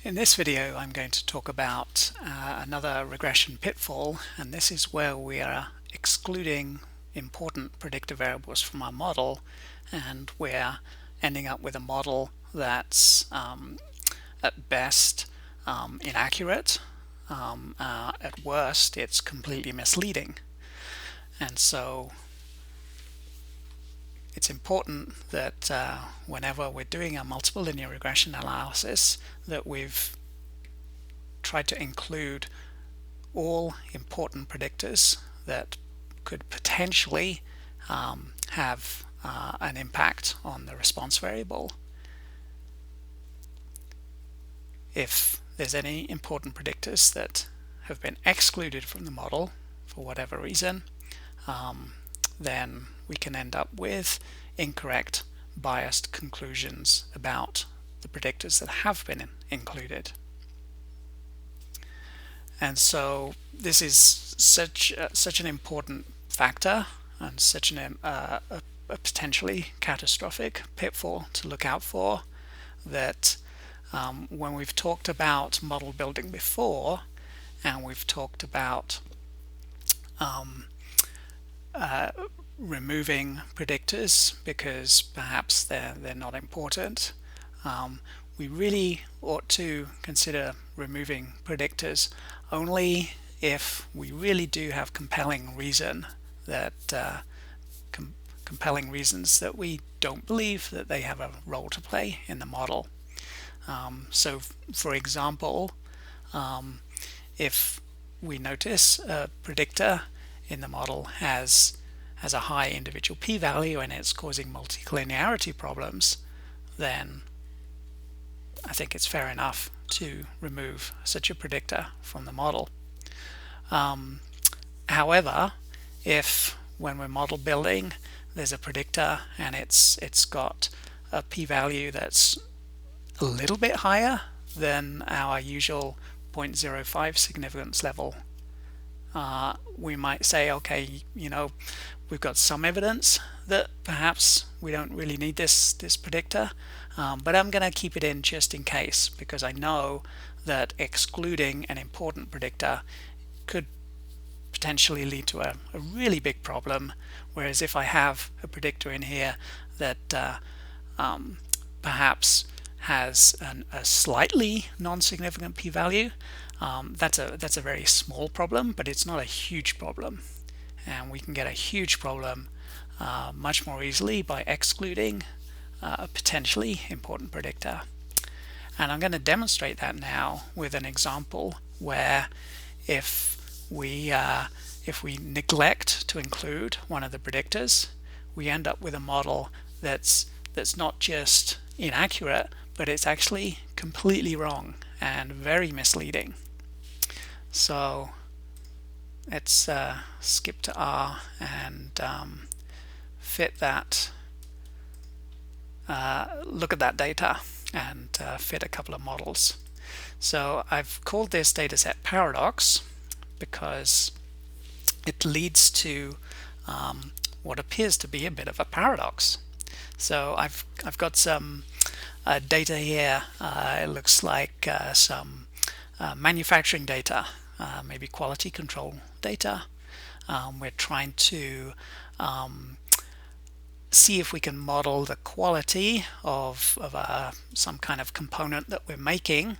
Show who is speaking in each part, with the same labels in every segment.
Speaker 1: In this video, I'm going to talk about another regression pitfall, and this is where we are excluding important predictor variables from our model, and we're ending up with a model that's at best inaccurate. At worst, it's completely misleading. And so it's important that whenever we're doing a multiple linear regression analysis that we've tried to include all important predictors that could potentially have an impact on the response variable. If there's any important predictors that have been excluded from the model for whatever reason, then we can end up with incorrect, biased conclusions about the predictors that have been included. And so this is such an important factor and such a potentially catastrophic pitfall to look out for that when we've talked about model building before, and we've talked about removing predictors because perhaps they're not important, we really ought to consider removing predictors only if we really do have compelling reason that compelling reasons that we don't believe that they have a role to play in the model. So for example, if we notice a predictor in the model has a high individual p-value and it's causing multicollinearity problems, then I think it's fair enough to remove such a predictor from the model. However, if when we're model building there's a predictor and it's got a p-value that's a little bit higher than our usual 0.05 significance level, we might say, okay, we've got some evidence that perhaps we don't really need this predictor, but I'm going to keep it in just in case, because I know that excluding an important predictor could potentially lead to a really big problem, whereas if I have a predictor in here that perhaps has a slightly non-significant p-value, that's a very small problem, but it's not a huge problem, and we can get a huge problem much more easily by excluding a potentially important predictor. And I'm going to demonstrate that now with an example where if we neglect to include one of the predictors, we end up with a model that's not just inaccurate, but it's actually completely wrong and very misleading. So let's skip to R and fit that, look at that data and fit a couple of models. So I've called this dataset paradox because it leads to what appears to be a bit of a paradox. So I've got some data here. It looks like some manufacturing data, maybe quality control data. We're trying to see if we can model the quality of some kind of component that we're making,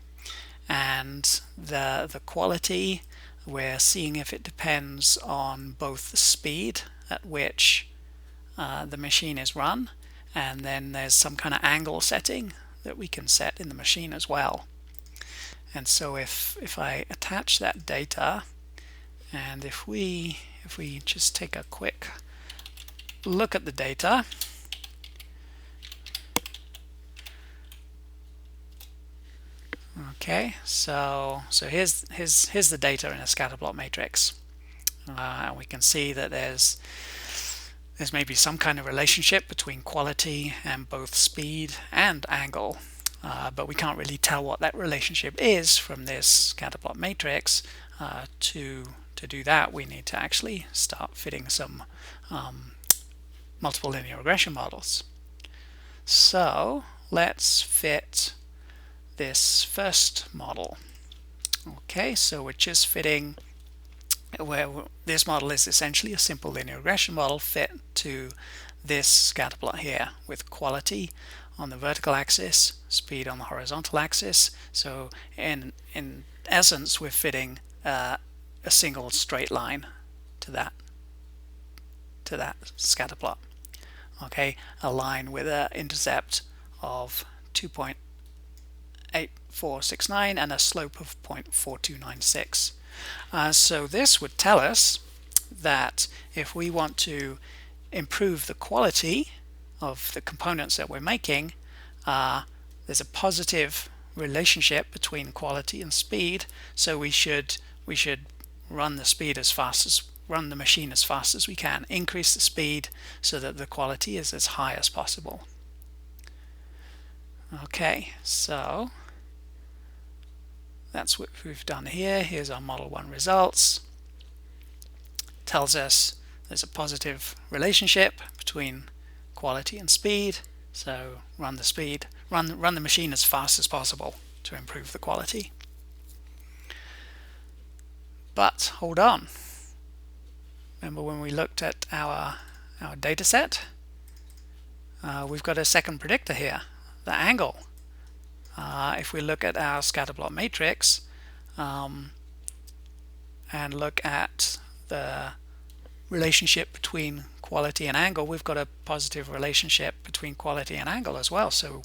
Speaker 1: and the quality, we're seeing if it depends on both the speed at which the machine is run, and then there's some kind of angle setting that we can set in the machine as well. And so if I attach that data, and if we just take a quick look at the data, okay, so here's the data in a scatterplot matrix. We can see that there's maybe some kind of relationship between quality and both speed and angle, but we can't really tell what that relationship is from this scatterplot matrix. To do that, we need to actually start fitting some multiple linear regression models. So let's fit this first model. Okay, so we're just fitting where this model is essentially a simple linear regression model fit to this scatter plot here with quality on the vertical axis, speed on the horizontal axis. So in essence, we're fitting a single straight line to that scatter plot. Okay, a line with an intercept of 2.8469 and a slope of 0.4296. So this would tell us that if we want to improve the quality of the components that we're making, there's a positive relationship between quality and speed. So we should run the machine as fast as we can, increase the speed so that the quality is as high as possible. Okay, so that's what we've done here. Here's our Model 1 results. Tells us there's a positive relationship between quality and speed. So run the machine as fast as possible to improve the quality. But hold on. Remember when we looked at our data set? We've got a second predictor here, the angle. If we look at our scatterplot matrix and look at the relationship between quality and angle, we've got a positive relationship between quality and angle as well. So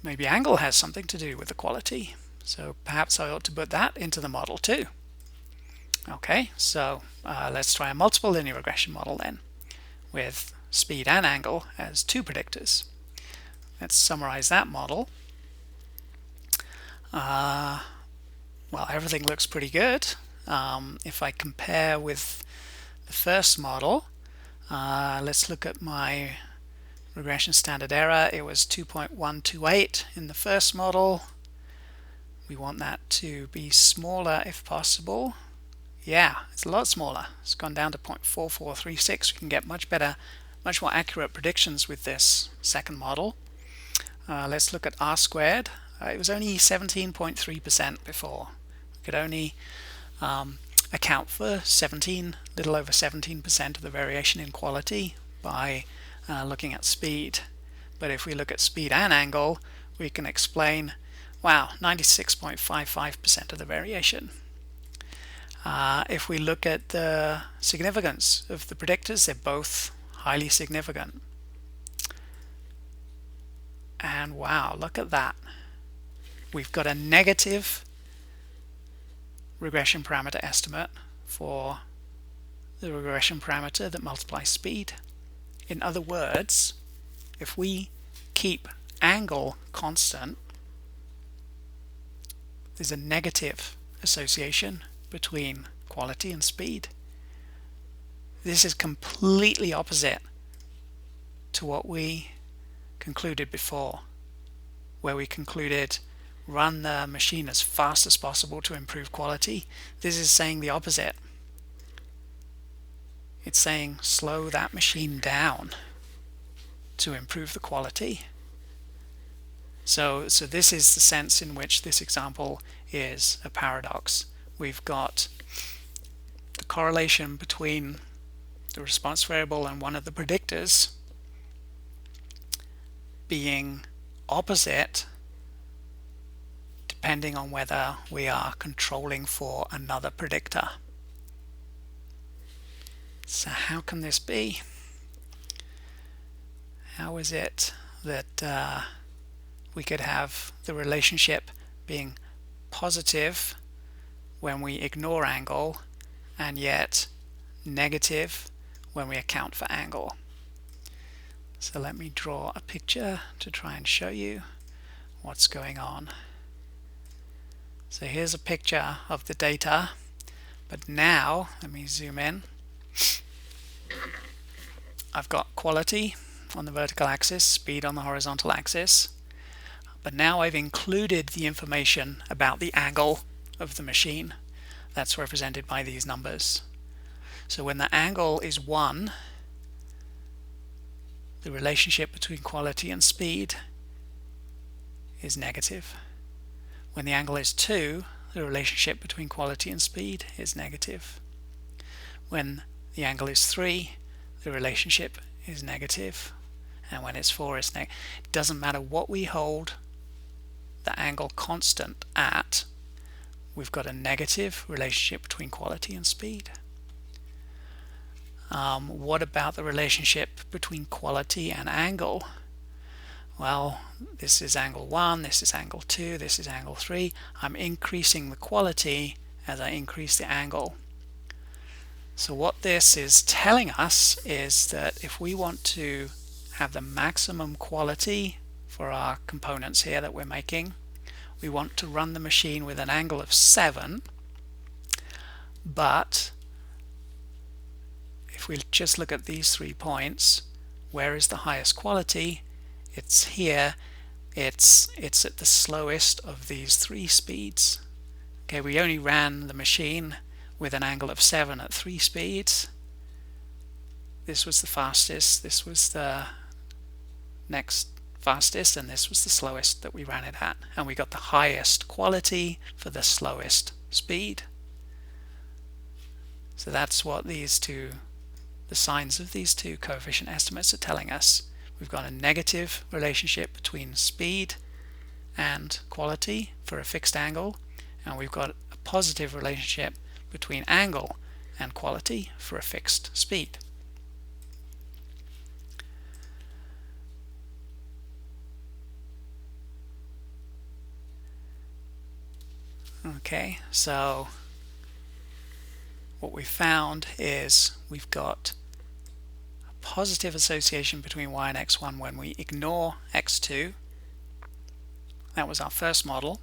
Speaker 1: maybe angle has something to do with the quality. So perhaps I ought to put that into the model too. Okay, so let's try a multiple linear regression model then, with speed and angle as two predictors. Let's summarize that model. Well, everything looks pretty good. If I compare with the first model, let's look at my regression standard error. It was 2.128 in the first model. We want that to be smaller if possible. Yeah, it's a lot smaller. It's gone down to 0.4436. We can get much better, much more accurate predictions with this second model. Let's look at R squared. It was only 17.3% before. We could only account for little over 17% of the variation in quality by looking at speed. But if we look at speed and angle, we can explain, wow, 96.55% of the variation. If we look at the significance of the predictors, they're both highly significant. And wow, look at that. We've got a negative regression parameter estimate for the regression parameter that multiplies speed. In other words, if we keep angle constant, there's a negative association between quality and speed. This is completely opposite to what we concluded before, where we concluded run the machine as fast as possible to improve quality. This is saying the opposite. It's saying slow that machine down to improve the quality. So this is the sense in which this example is a paradox. We've got the correlation between the response variable and one of the predictors being opposite depending on whether we are controlling for another predictor. So how can this be? How is it that we could have the relationship being positive when we ignore angle and yet negative when we account for angle? So let me draw a picture to try and show you what's going on. So here's a picture of the data, but now let me zoom in. I've got quality on the vertical axis, speed on the horizontal axis, but now I've included the information about the angle of the machine. That's represented by these numbers. So when the angle is 1, the relationship between quality and speed is negative. When the angle is 2, the relationship between quality and speed is negative. When the angle is 3, the relationship is negative. And when it's 4, it's negative. It doesn't matter what we hold the angle constant at, we've got a negative relationship between quality and speed. What about the relationship between quality and angle? Well, this is angle 1, this is angle 2, this is angle 3. I'm increasing the quality as I increase the angle. So what this is telling us is that if we want to have the maximum quality for our components here that we're making, we want to run the machine with an angle of 7, but if we just look at these 3 points, where is the highest quality? It's here. It's at the slowest of these 3 speeds. Okay, we only ran the machine with an angle of 7 at 3 speeds. This was the fastest, this was the next fastest, and this was the slowest that we ran it at, and we got the highest quality for the slowest speed. So that's what these two, the signs of these two coefficient estimates are telling us. We've got a negative relationship between speed and quality for a fixed angle, and we've got a positive relationship between angle and quality for a fixed speed. Okay, so what we found is we've got a positive association between y and x1 when we ignore x2. That was our first model.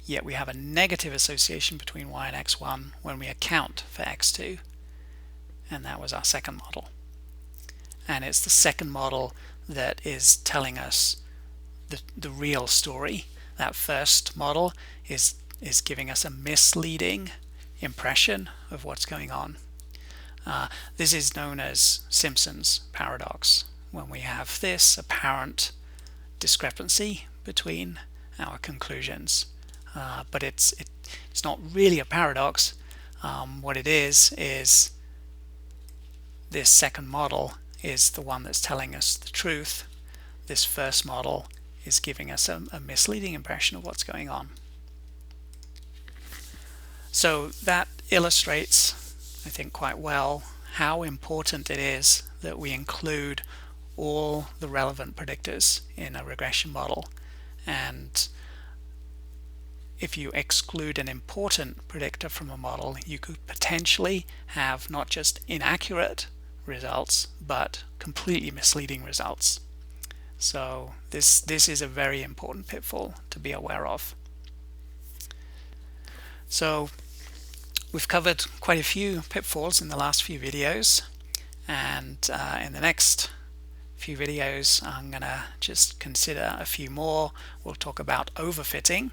Speaker 1: Yet we have a negative association between y and x1 when we account for x2. And that was our second model. And it's the second model that is telling us the real story. That first model is giving us a misleading impression of what's going on. This is known as Simpson's paradox, when we have this apparent discrepancy between our conclusions. But it's not really a paradox. What it is this second model is the one that's telling us the truth. This first model is giving us a misleading impression of what's going on. So that illustrates, I think, quite well how important it is that we include all the relevant predictors in a regression model. And if you exclude an important predictor from a model, you could potentially have not just inaccurate results, but completely misleading results. So this is a very important pitfall to be aware of. So we've covered quite a few pitfalls in the last few videos, and in the next few videos I'm gonna just consider a few more. We'll talk about overfitting,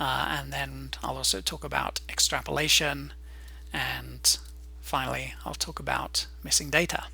Speaker 1: and then I'll also talk about extrapolation, and finally I'll talk about missing data.